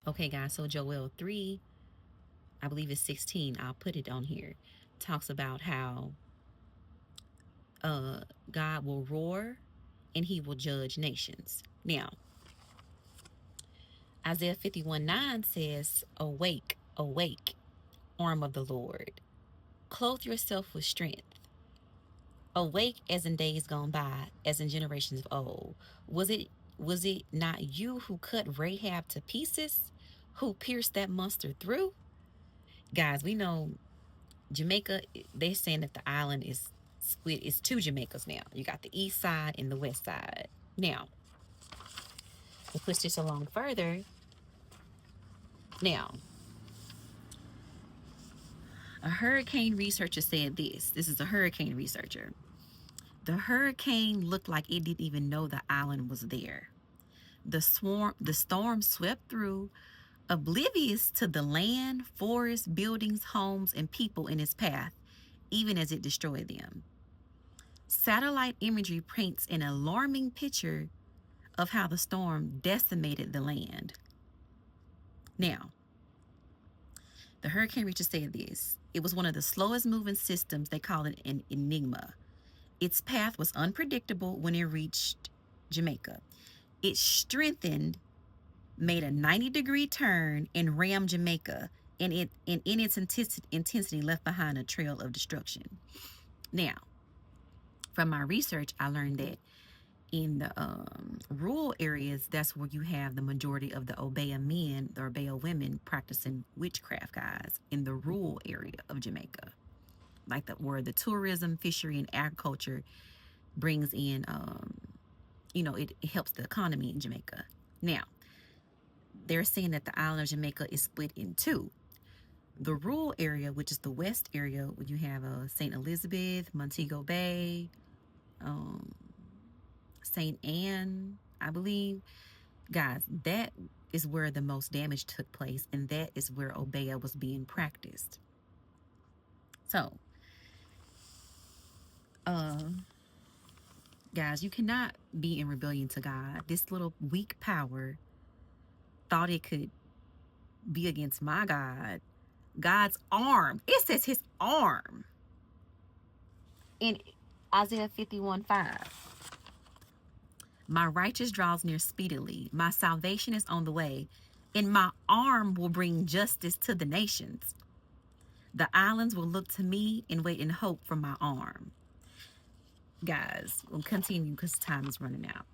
Okay, guys, so Joel 3, I believe it's 16, I'll put it on here, talks about how God will roar and he will judge nations. Now, Isaiah 51:9 says, "Awake, awake, arm of the Lord. Clothe yourself with strength. Awake as in days gone by, as in generations of old. Was it not you who cut Rahab to pieces, who pierced that monster through?" Guys, we know Jamaica, they're saying that the island is split. It's two Jamaicas now. You got the east side and the west side. Now, to push this along further, now, a hurricane researcher said this. This is a hurricane researcher. The hurricane looked like it didn't even know the island was there. The storm swept through, oblivious to the land, forests, buildings, homes, and people in its path, even as it destroyed them. Satellite imagery paints an alarming picture of how the storm decimated the land. Now, the hurricane researcher said this. It was one of the slowest moving systems. They call it an enigma. Its path was unpredictable when it reached Jamaica. It strengthened, made a 90-degree turn, and rammed Jamaica, and in its intensity left behind a trail of destruction. Now, from my research, I learned that in the rural areas, that's where you have the majority of the Obeah men, the Obeah women practicing witchcraft, guys, in the rural area of Jamaica, like where the tourism, fishery, and agriculture brings in, it helps the economy in Jamaica. Now, they're saying that the island of Jamaica is split in two. The rural area, which is the west area, where you have St. Elizabeth, Montego Bay, St. Anne, I believe. Guys, that is where the most damage took place, and that is where Obeah was being practiced. So, guys, you cannot be in rebellion to God. This little weak power thought it could be against my God. God's arm. It says his arm. In Isaiah 51:5. My righteous draws near speedily. My salvation is on the way, and my arm will bring justice to the nations. The islands will look to me and wait in hope for my arm. Guys, we'll continue because time is running out.